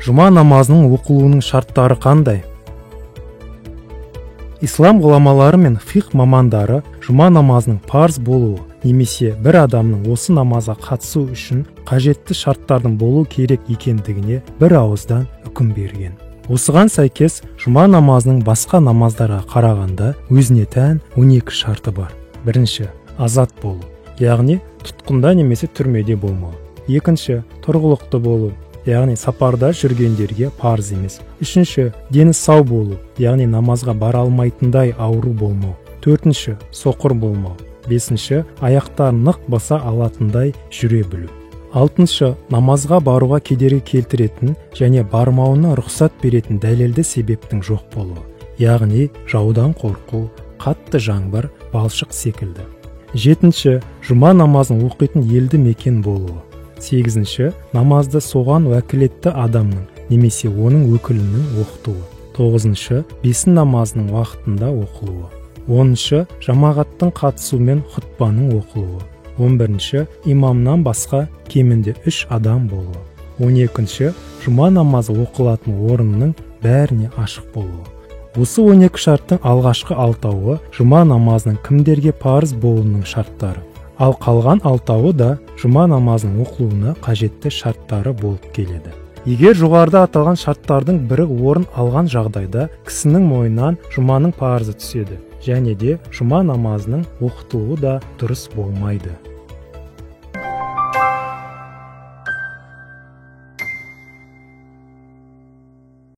Жұма намазының оқылуының шарттары қандай? Ислам ғұламалары мен фиқ мамандары жұма намазының парыз болуы немесе бір адамның осы намазға қатысу үшін қажетті шарттардың болу керек екендігіне бір ауыздан үкім берген. Осыған сәйкес жұма намазының басқа намаздарға қарағанда өзіне тән 12 шарты бар. Бірінші, азат болу, яғни тұтқында немесе түрмеде болмау. Екінші, тұрғылықты болу, яғни сапарда жүргендерге парыз емес. Үшінші, дені сау болу, яғни намазға бара алмайтындай ауру болмау. Төртінші, соқыр болмау. Бесінші, аяқтарын нық баса алатындай жүре білу. Алтыншы, намазға баруға кедергі келтіретін және бармауына рұқсат беретін дәлелді себептің жоқ болуы, яғни жаудан қорқу, қатты жаңбыр, балшық секілді. Жетінші, жұма намазын оқитын елді мекен болуы. Сегізінші, намазды соған уәкілетті адамның немесе оның өкілінің оқытуы. Тоғызыншы, бесін намазының уақытында оқылуы. Оныншы, жамағаттың қатысуымен хұтпаның оқылуы. 11-ші, имамнан басқа кемінде 3 адам болуы. 12-ші, жұма намазы оқылатын орынның бәріне ашық болуы. Осы 12 шарттың алғашқы 6-ы жұма намазының кімдерге парыз болуының шарттары. Ал қалған 6-ы да жұма намазының оқылуына қажетті шарттары болып келеді. Егер жоғарыда аталған шарттардың бірі орын алған жағдайда кісінің мойнынан жұманың парызы түседі және де жұма намазының оқытылуы да дұрыс болмайды.